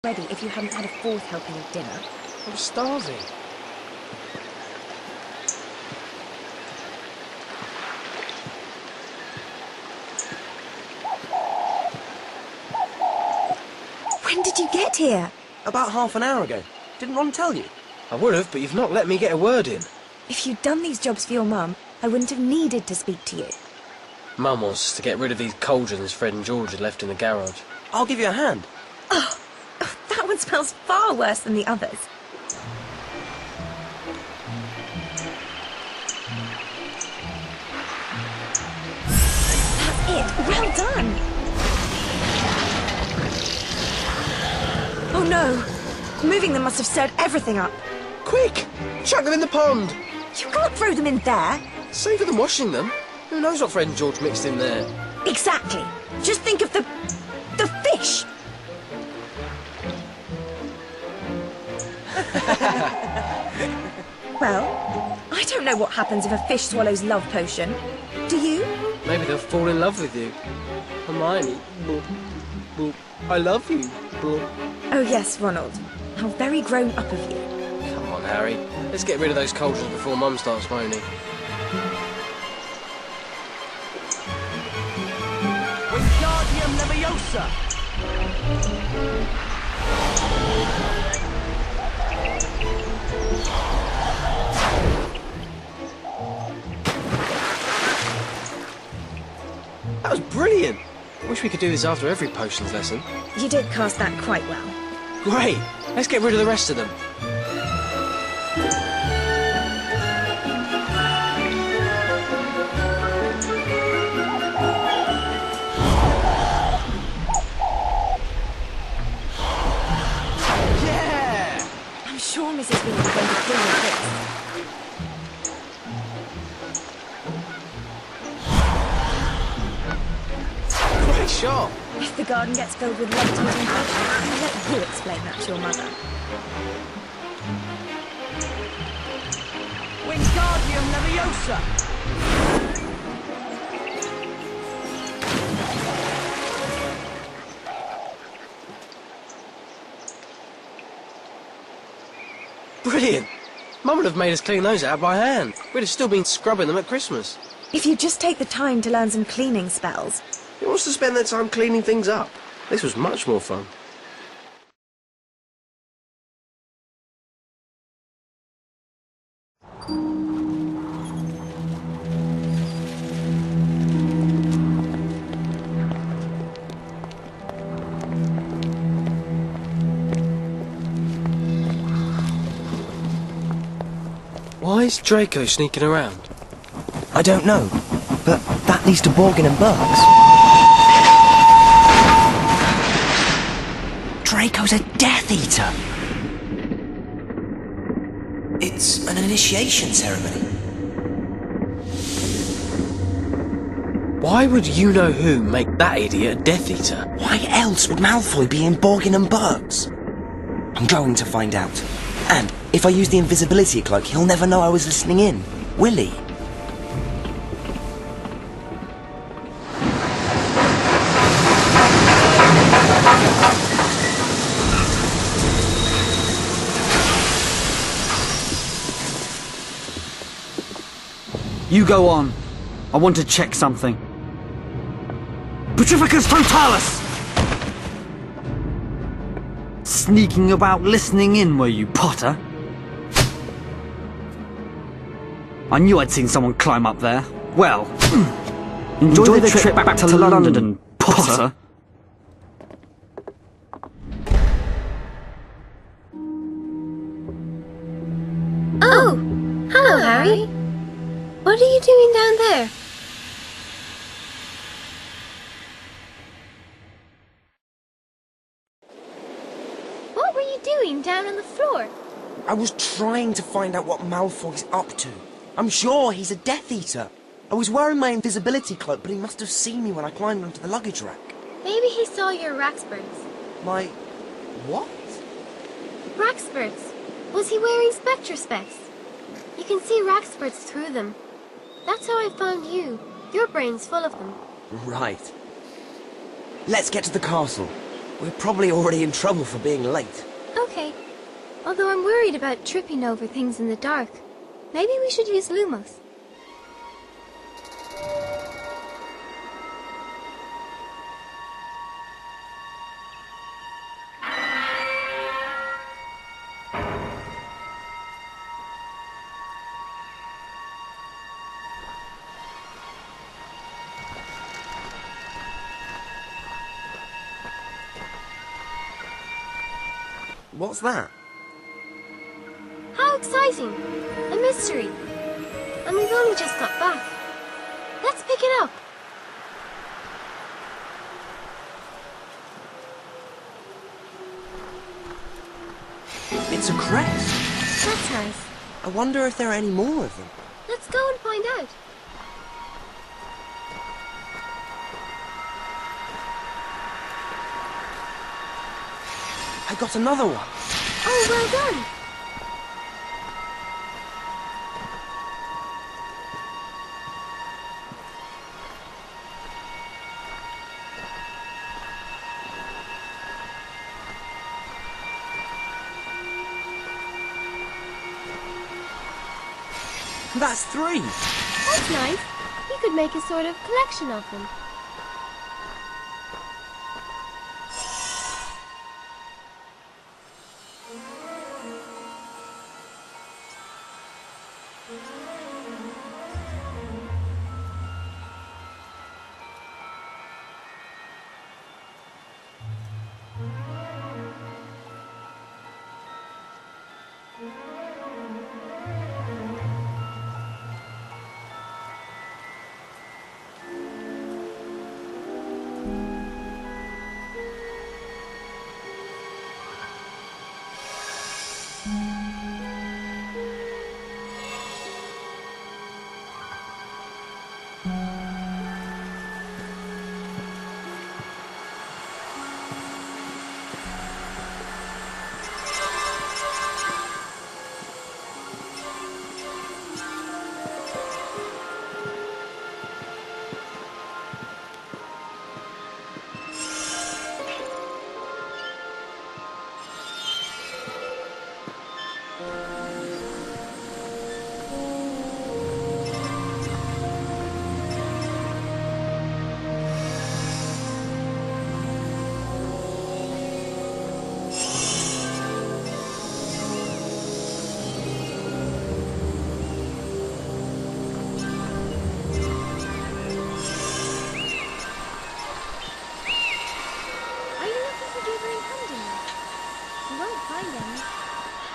Ready if you hadn't had a fourth helping of dinner. I'm starving. When did you get here? About half an hour ago. Didn't Ron tell you? I would have, but you've not let me get a word in. If you'd done these jobs for your mum, I wouldn't have needed to speak to you. Mum wants us to get rid of these cauldrons Fred and George had left in the garage. I'll give you a hand. Oh, that one smells far worse than the others. That's it. Well done. Oh no. Moving them must have stirred everything up. Quick! Chuck them in the pond! You can't throw them in there. Safer than washing them. Who knows what Fred and George mixed in there? Exactly. Just think of the fish. Well, I don't know what happens if a fish swallows love potion. Do you? Maybe they'll fall in love with you. Hermione, I love you. Oh yes, Ronald. How very grown up of you. Come on, Harry. Let's get rid of those cauldrons before Mum starts moaning. Wingardium Leviosa! That was brilliant! Wish we could do this after every potions lesson. You did cast that quite well. Great! Let's get rid of the rest of them. Yeah! I'm sure Mrs. Wheeler is going to kill your this. Great shot! If the garden gets filled with love-taking potions, I'll let you explain that to your mother. Wingardium Leviosa! Brilliant! Mum would have made us clean those out by hand. We'd have still been scrubbing them at Christmas. If you just take the time to learn some cleaning spells. Who wants to spend their time cleaning things up? This was much more fun. Why is Draco sneaking around? I don't know, but that leads to Borgin and Bugs. Draco's a Death Eater! It's an initiation ceremony. Why would you-know-who make that idiot a Death Eater? Why else would Malfoy be in Borgin and Bugs? I'm going to find out. And if I use the invisibility cloak, he'll never know I was listening in, will he? You go on. I want to check something. Petrificus Totalis! Sneaking about listening in, were you, Potter? I knew I'd seen someone climb up there. Well, enjoy the trip back to London, Potter. Oh! Hello, Harry. What are you doing down there? What were you doing down on the floor? I was trying to find out what Malfoy's up to. I'm sure he's a Death Eater. I was wearing my invisibility cloak, but he must have seen me when I climbed onto the luggage rack. Maybe he saw your Raxburds. My... what? Raxburds. Was he wearing Spectre specs? You can see Raxburds through them. That's how I found you. Your brain's full of them. Right. Let's get to the castle. We're probably already in trouble for being late. Okay. Although I'm worried about tripping over things in the dark. Maybe we should use Lumos. What's that? How exciting! A mystery. And we've only just got back. Let's pick it up. It's a crest. That's nice. I wonder if there are any more of them. Let's go and find out. I got another one. Oh, well done. That's 3. That's nice. We could make a sort of collection of them.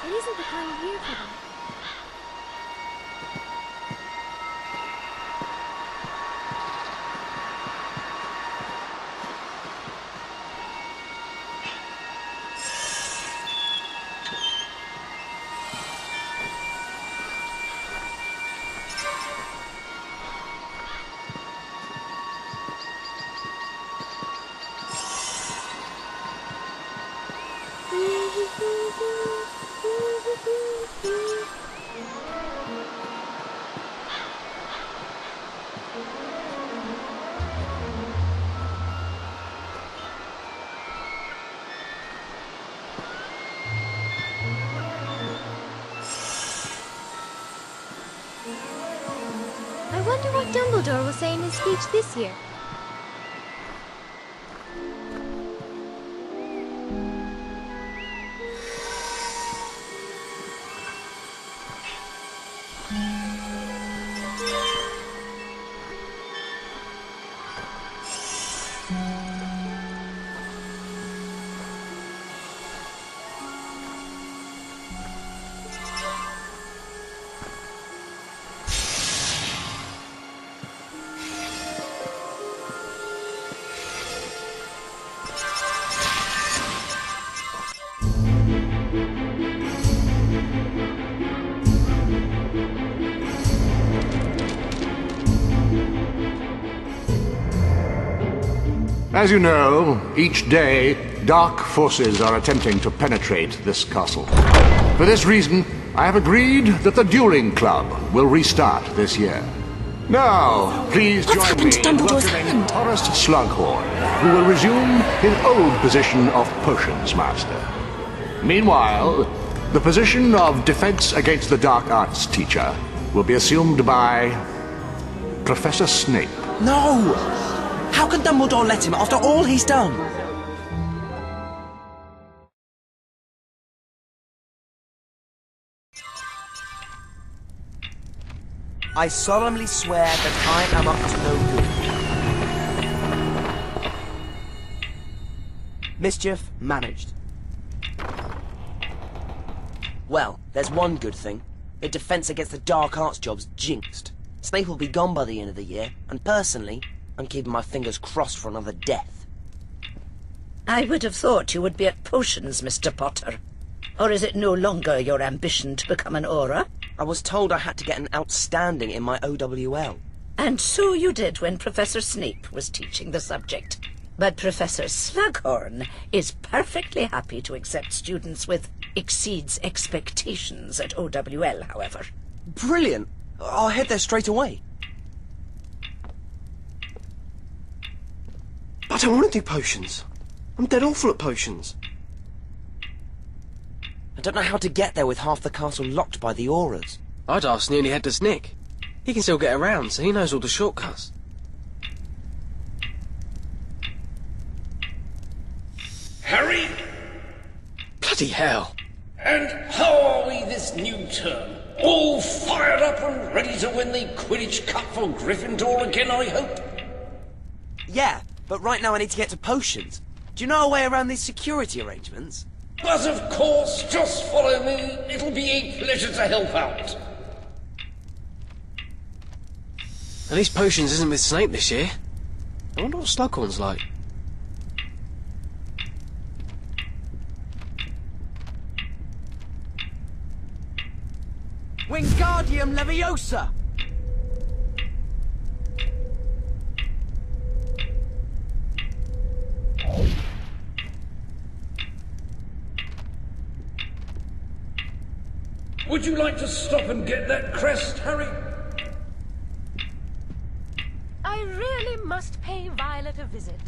It isn't the kind of year for them. I wonder what Dumbledore will say in his speech this year. As you know, each day, dark forces are attempting to penetrate this castle. For this reason, I have agreed that the Dueling Club will restart this year. Now, please What's join happened me to in Dumbledore's welcoming hand? Horace Slughorn, who will resume his old position of Potions Master. Meanwhile, the position of Defense Against the Dark Arts teacher will be assumed by Professor Snape. No! How can Dumbledore let him after all he's done? I solemnly swear that I am up to no good. Mischief managed. Well, there's one good thing. The Defense Against the Dark Arts job's jinxed. Snape will be gone by the end of the year, and personally, I'm keeping my fingers crossed for another death. I would have thought you would be at potions, Mr. Potter. Or is it no longer your ambition to become an Auror? I was told I had to get an outstanding in my OWL. And so you did when Professor Snape was teaching the subject. But Professor Slughorn is perfectly happy to accept students with exceeds expectations at OWL, however. Brilliant! I'll head there straight away. I don't want to do potions. I'm dead awful at potions. I don't know how to get there with half the castle locked by the auras. I'd ask nearly headless Nick. He can still get around, so he knows all the shortcuts. Harry? Bloody hell. And how are we this new term? All fired up and ready to win the Quidditch Cup for Gryffindor again, I hope? Yeah, but right now I need to get to potions. Do you know a way around these security arrangements? But of course, just follow me. It'll be a pleasure to help out. At least potions isn't with Snape this year. I wonder what Slughorn's like. Wingardium Leviosa! Would you like to stop and get that crest, Harry? I really must pay Violet a visit.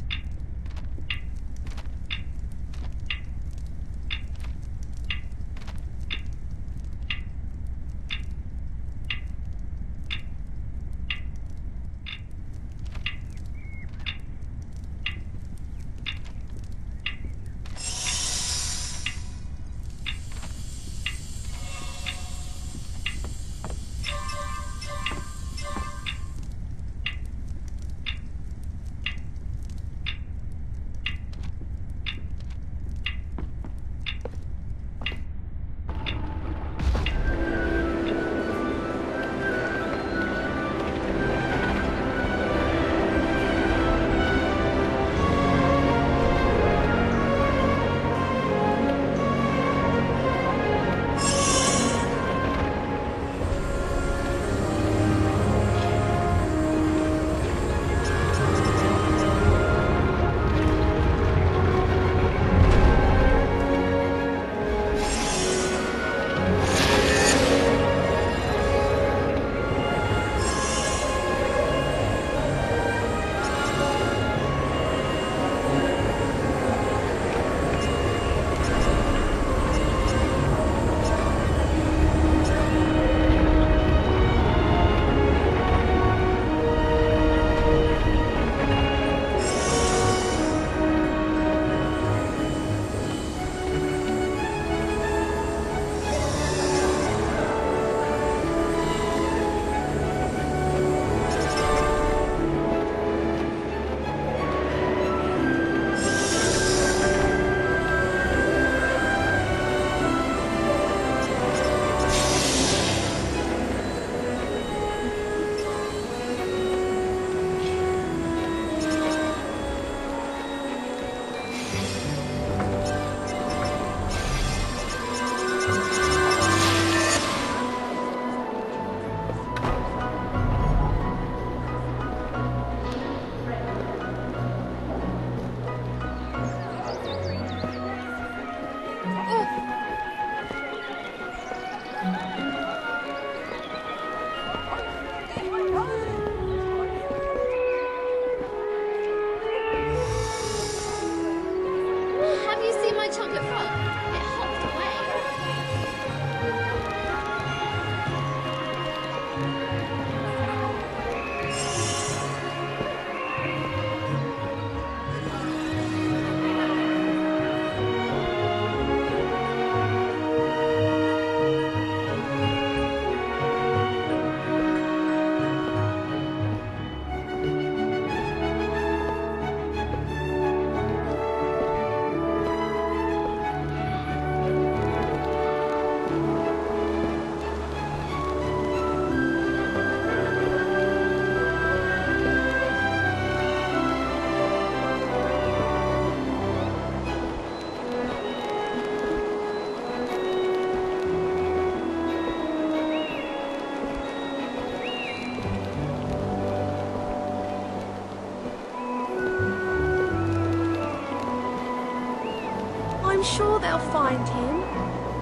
sure they'll find him.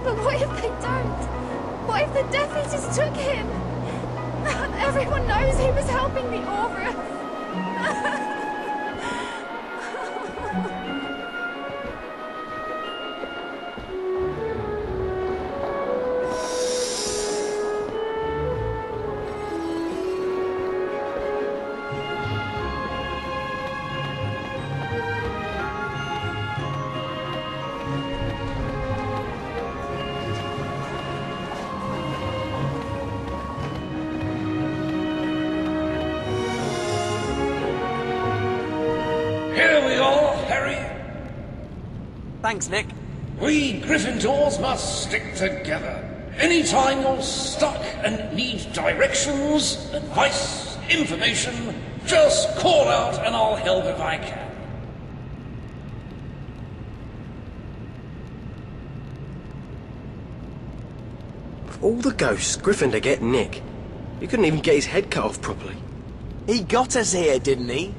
But what if they don't? What if the Death Eaters took him? Everyone knows he was helping the Aura. Here we are, Harry. Thanks, Nick. We Gryffindors must stick together. Anytime you're stuck and need directions, advice, information, just call out and I'll help if I can. Of all the ghosts, Gryffindor get Nick. He couldn't even get his head cut off properly. He got us here, didn't he?